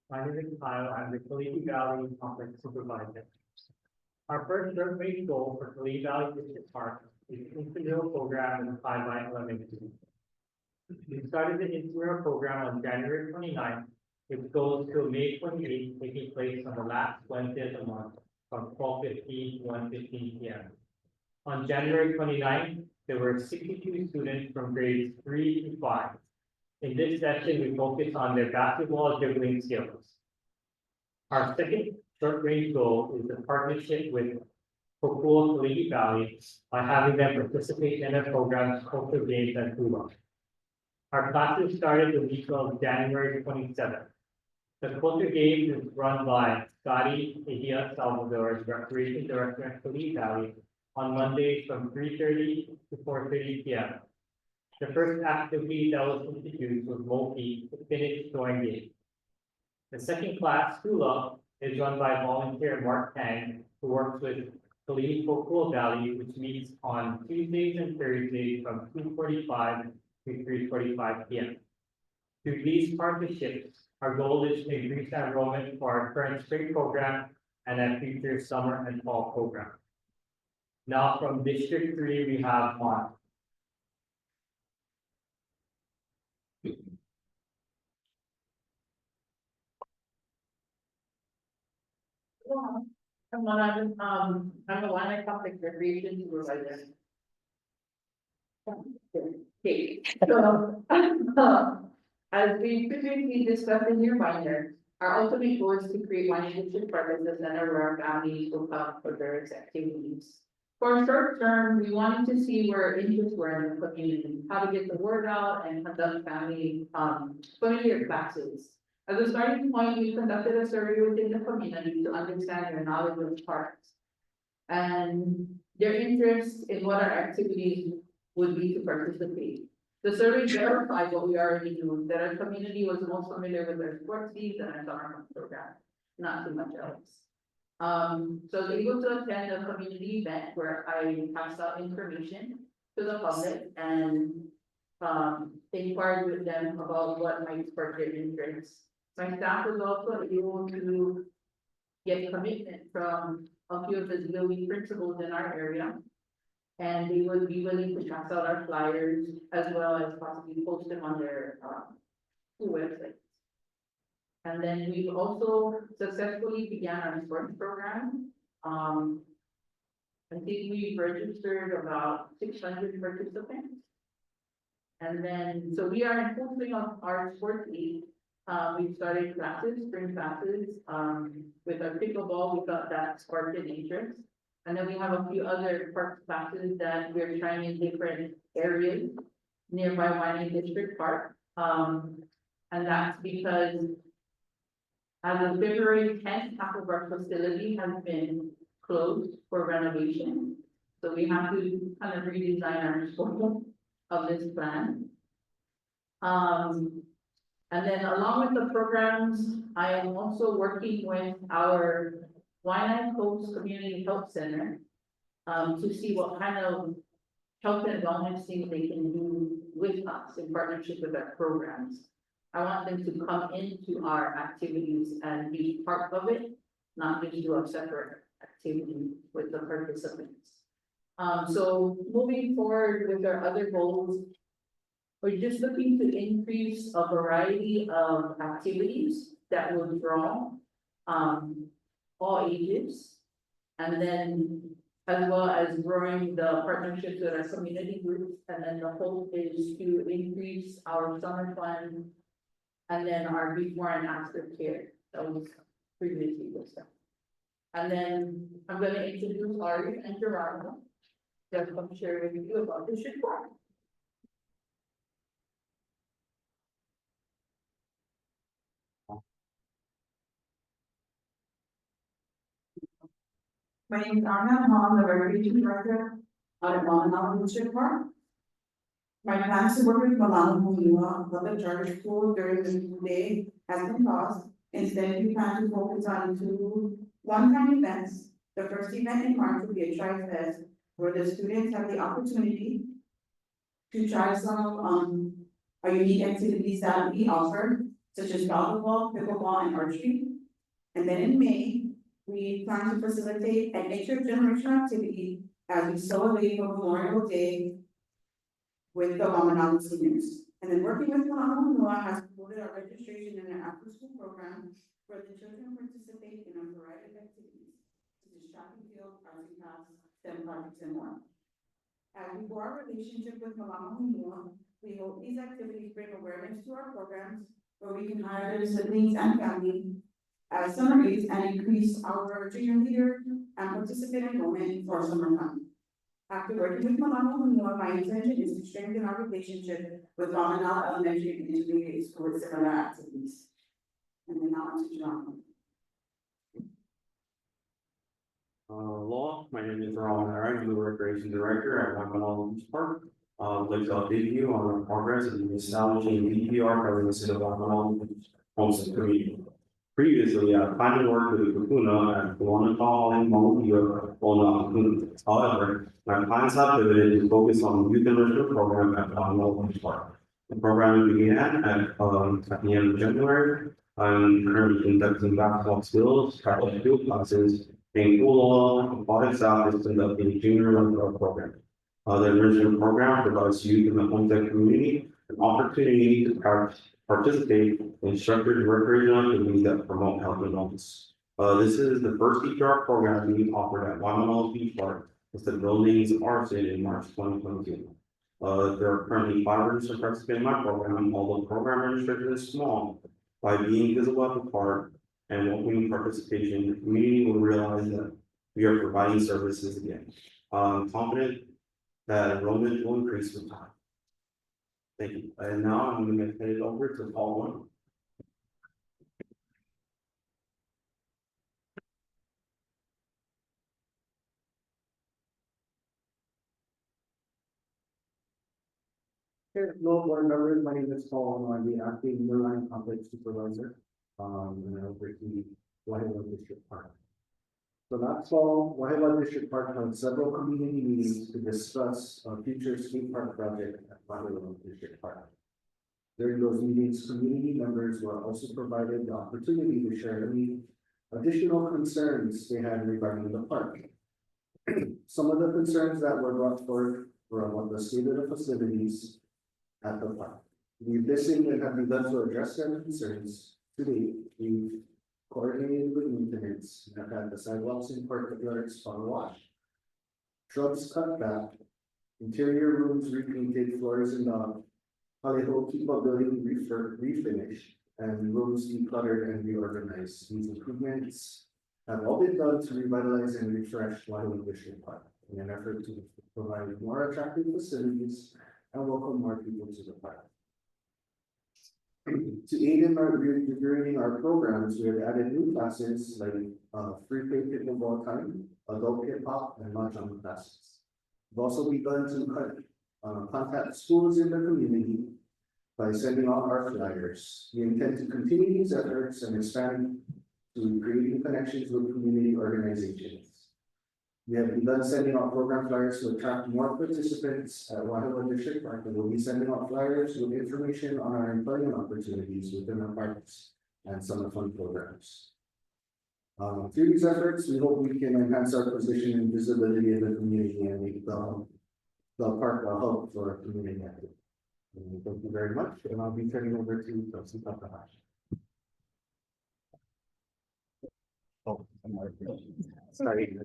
I'm the Kalihi Valley Complex Supervisor. Our first short-range goal for Kalihi Valley District Park is the intramural program in the 5 by 11 2. We started the intramural program on January 29th, which goes till May 28th, taking place on the last Wednesday of the month from 12:15 to 1:15 p.m. On January 29th, there were 62 students from grades 3 to 5. In this session, we focus on their basketball dribbling skills. Our second short-range goal is the partnership with Kokua Kalihi Valley by having them participate in their program's culture games and hula. Our classes started the week of January 27th. The culture games is run by Scotty Edia Salvador's Recreation Director at Kalihi Valley on Mondays from 3:30 to 4:30 p.m. The first activity that was introduced was Moki, the Finnish throwing game. The second class, Hula, is run by volunteer Mark Tang, who works with Kalini Coquitlam Valley, which meets on Tuesdays and Thursdays from 2:45 to 3:45 p.m. Through these partnerships, our goal is to increase enrollment for our current spring program and a future summer and fall program. Now from District 3, we have Mark. I'm the one I public recreation supervisor. Okay, so, as we previously discussed in your binder, our ultimate goal is to create one district park as a center where our families will come for various activities. For short term, we wanted to see where interests were in the community, how to get the word out and conduct family, familiar classes. As a starting point, we conducted a survey within the community to understand their knowledge of parks. And their interest in what our activities would be to participate. The survey verified what we already knew, that our community was most familiar with our sports leagues and our summer program, not too much else. So I was able to attend a community event where I passed out information to the public and inquired with them about what might spark their interest. My staff was also able to get commitment from a few of the DOE principals in our area. And they would be willing to pass out our flyers as well as possibly post them on their school websites. And then we also successfully began our sports program. I think we registered about 600 participants. And then, so we are in full swing of our sports league. We've started classes, spring classes, with our pickleball, we thought that sparked an interest. And then we have a few other park classes that we're trying in different areas nearby Winding District Park. And that's because as of February 10th, half of our facility has been closed for renovation. So we have to kind of redesign our scope of this plan. And then along with the programs, I am also working with our Waianae Coast Community Health Center to see what kind of health and wellness things they can do with us in partnership with our programs. I want them to come into our activities and be part of it, not just do a separate activity with the participants. So moving forward with our other goals, we're just looking to increase a variety of activities that will draw all ages. And then as well as growing the partnerships with our community groups. And then the hope is to increase our summer fund. And then our before and after care that was previously discussed. And then I'm gonna introduce Ari and Gerardo. They'll come share with you about this report. My name is Anna, I'm the recreation director out at Malama District Park. My plans to work with Malama Honua, Public Charter School during the day has been paused. Instead, we plan to focus on two one-time events. The first event in March will be a Tri-Fest, where the students have the opportunity to try some our unique activities that we offer, such as volleyball, pickleball, and archery. And then in May, we plan to facilitate an intergenerational activity as we sew away for Memorial Day with the Waimanawa seniors. And then working with Malama Honua has promoted our registration in an after-school program where the children participate in a variety of activities, such as track and field, arts and crafts, STEM projects, and more. As we grow our relationship with Malama Honua, we hope these activities bring awareness to our programs where we can hire their siblings and family as summer aides and increase our junior leader and participant enrollment for summer fun. After working with Malama Honua, my intention is to strengthen our relationship with Waimanawa Elementary and Intermediate School with similar activities. And then now on to John. My name is Ron Aaron, I'm the Recreation Director at Waimanawa Beach Park. I'd like to update you on our progress in establishing DPR covering the city of Waimanawa Homestead Community. Previously, I planned to work with Kakuna at Guanacal and Montevideo on Kakuna. However, my plans have pivoted to focus on the youth enrichment program at Guanacal Beach Park. The program began at the end of January. I'm currently conducting basketball skills, track and field classes, and Kualoa Aquatic South is conducting junior lifeguard program. The enrichment program provides youth in the homestead community an opportunity to participate in structured recreational activities that promote health and wellness. This is the first EPR program being offered at Waimanalo Beach Park, as the buildings are stated in March 2022. There are currently 5 registered participants in my program, although program registration is small. By being visible at the park and welcoming participation, the community will realize that we are providing services again. I'm confident that enrollment will increase with time. Thank you. And now I'm going to hand it over to Paul One. Hello, board members, my name is Paul, I'm the acting Moonline Complex Supervisor, and I oversee Waialae District Park. So last fall, Waialae District Park held several community meetings to discuss a future skate park project at Waialae District Park. During those meetings, community members were also provided the opportunity to share any additional concerns they had regarding the park. Some of the concerns that were brought forward were about the state of the facilities at the park. We've listened and have begun to address their concerns. Today, we've coordinated with maintenance and have had the sidewalks in courtyards washed, shrubs cut back, interior rooms repainted, floors and Alejo Kipa building refinished, and rooms decluttered and reorganized. These improvements have all been done to revitalize and refresh Waialae District Park in an effort to provide more attractive facilities and welcome more people to the park. To aid in reviewing our programs, we have added new classes like free play pickleball time, adult hip hop, and mahjong classes. We've also begun to contact schools in the community by sending out our flyers. We intend to continue these efforts and expand to creating connections with community organizations. We have begun sending out program flyers to attract more participants at Waialae District Park, and we'll be sending out flyers with information on our employment opportunities within our parks and summer fun programs. Through these efforts, we hope we can enhance our position and visibility in the community and make the park a hub for our community. Thank you very much, and I'll be turning over to Trustee Takahashi. Oh, sorry.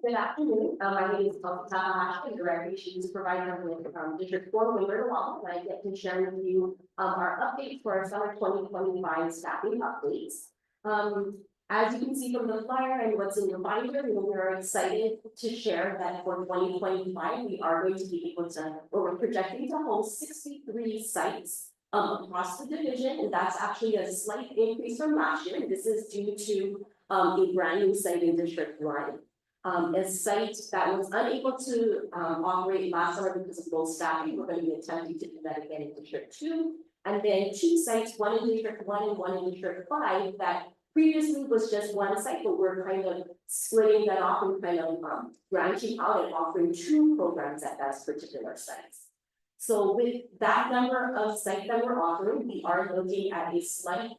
Good afternoon, my name is Kelsey Takahashi, the Recreation Supervisor with District 4, Wayward Wall, and I get to share with you our updates for our summer 2025 staffing updates. As you can see from the flyer and what's in your binder, we are excited to share that for 2025, we are going to be able to, or we're projecting to hold 63 sites across the division, and that's actually a slight increase from last year. This is due to a brand new site in District 1. A site that was unable to operate last summer because of low staffing. We're going to be attempting to do that again in District 2. And then 2 sites, one in District 1 and one in District 5, that previously was just one site, but we're kind of splitting that off and kind of branching out and offering 2 programs at those particular sites. So with that number of sites that we're offering, we are looking at a slight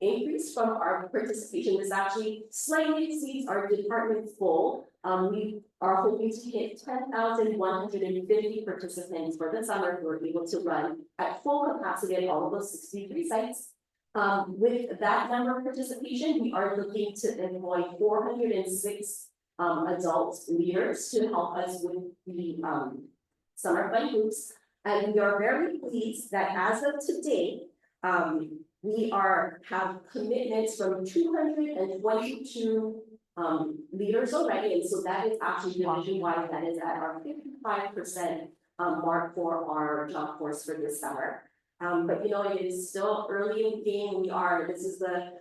increase from our participation. This actually slightly exceeds our department's goal. We are hoping to hit 10,150 participants for the summer. We're able to run at full capacity at all of those 63 sites. With that number of participation, we are looking to employ 406 adult leaders to help us with the summer fun groups. And we are very pleased that as of today, we have commitments from 222 leaders already, and so that is actually division-wide, that is at our 55% mark for our job force for this summer. But you know, it is still early in the game. This is a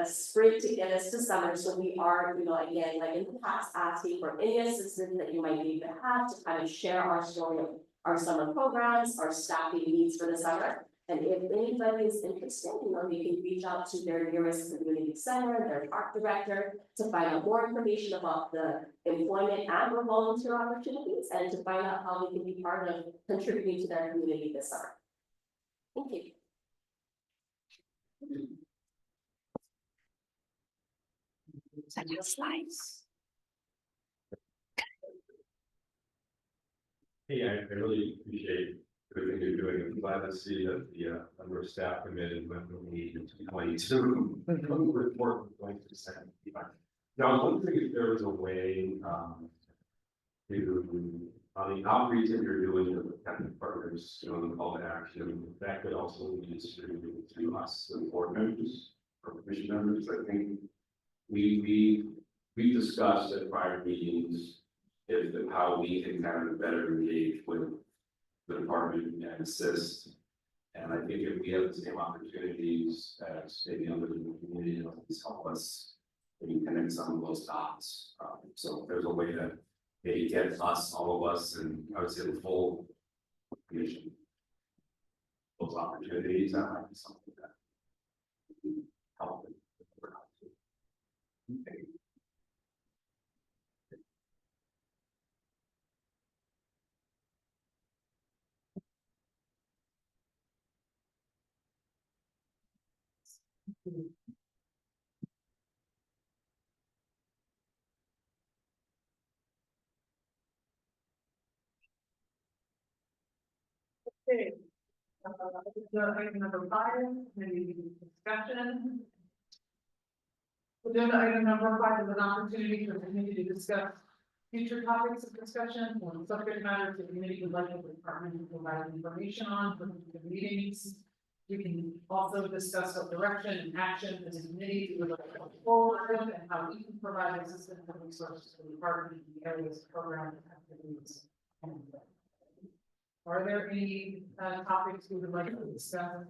sprint to get us to summer, so we are, you know, again, like in the past, asking for any assistance that you might need to have to kind of share our story of our summer programs, our staffing needs for the summer. And if anybody is interested, they can reach out to their nearest community center, their park director, to find out more information about the employment and or volunteer opportunities, and to find out how they can be part of contributing to their community this summer. Thank you. Second slides. Hey, I really appreciate everything you're doing. I'm glad to see that the number of staff committed went from 8 to 22. Report going to 75. Now, I was wondering if there was a way to, on the outreach that you're doing with the technical partners, the call to action, that could also be distributed to us, the board members or commission members. I think we've discussed at prior meetings how we can kind of better engage with the department and assist. And I think if we have the same opportunities as maybe others in the community, it'll please help us maybe connect some of those dots. So if there's a way to maybe get us, all of us, and I would say the full commission, those opportunities, that might be something that would help. Okay. Okay. Item number 5, maybe discussion. Agenda item number 5 is an opportunity for the committee to discuss future topics of discussion or subject matter the committee would like the department to provide information on for the meetings. We can also discuss what direction and action as a committee we would like to go forward with, and how we can provide assistance and resources to the department in the areas of program activities. Are there any topics we would like to discuss?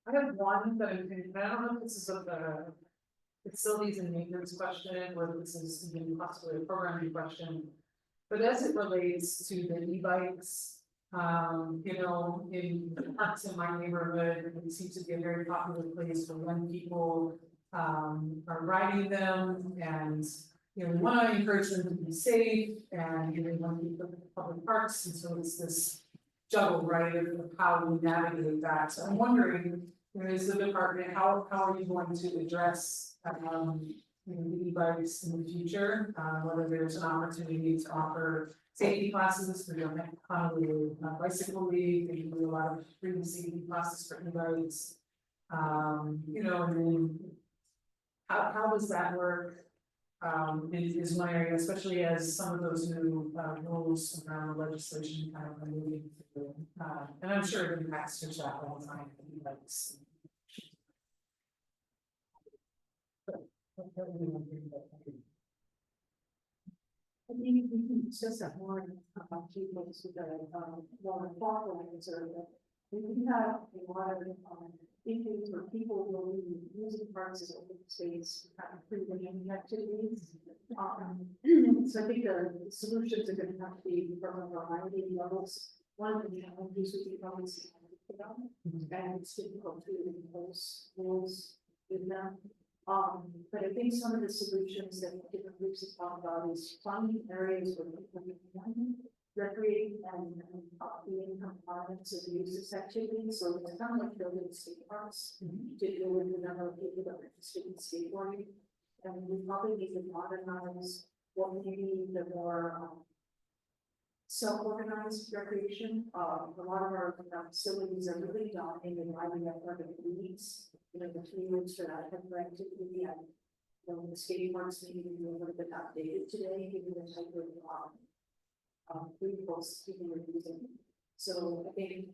I have one that I don't know if this is of the facilities and maintenance question, or this is even possibly a programming question. But as it relates to the e-bikes, in parks in my neighborhood, it seems to be a very popular place for young people are riding them, and we want to encourage them to be safe, and we want to keep them in public parks, and so it's this juggle, right, of how we navigate that. So I'm wondering, is the department, how are you going to address the e-bikes in the future, whether there's an opportunity to offer safety classes for the Honolulu Bicycle League, they do a lot of free safety classes for e-bikes. And then how does that work? Is one area, especially as some of those new rules around legislation kind of are moving through. And I'm sure it impacts your staff all the time. E-bikes. I think we can discuss that more about people with the more thoughtful answer. We can have a lot of issues where people will be using parks as open space, pre-wedding activities. So I think the solutions are going to have to be from a variety of levels. One of the challenges would be probably and it's difficult to impose rules with them. But I think some of the solutions that different groups have talked about is finding areas where people can recreate and the income components of the use of activities. So it's kind of like building skate parks to deal with the number of people that are interested in skateboarding. And we probably need to modernize what maybe the more self-organized recreation. A lot of our facilities are really dominated by the athletic leagues. The 3 weeks for that type of activity, and the skate parks maybe a little bit outdated today, given the type of vehicles people are using. So I think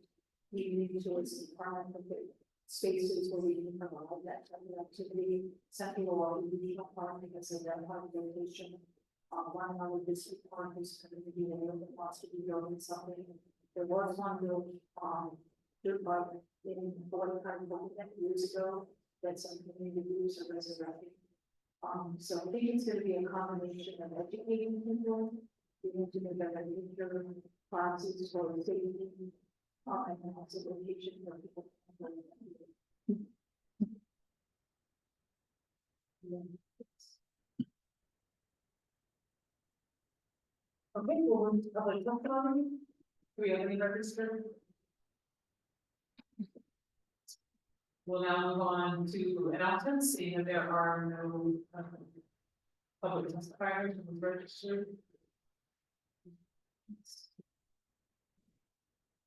we need towards the department of spaces where we can provide that type of activity. Some people are really apart because of their hard location. One of the district park is going to be a little bit wants to be building something. There was one built in 45 years ago that some community groups are resurrecting. So I think it's going to be a combination of educating people We need to make that individual policies for safety. And also location for people. Okay, well, public testimony. Do we have any registered? We'll now move on to announcements, seeing that there are no public testifiers registered.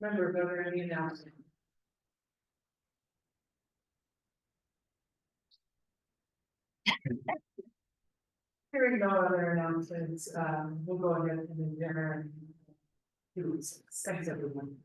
Members, are there any announcements? Hearing no other announcements, we'll go ahead and adjourn. Thanks, everyone.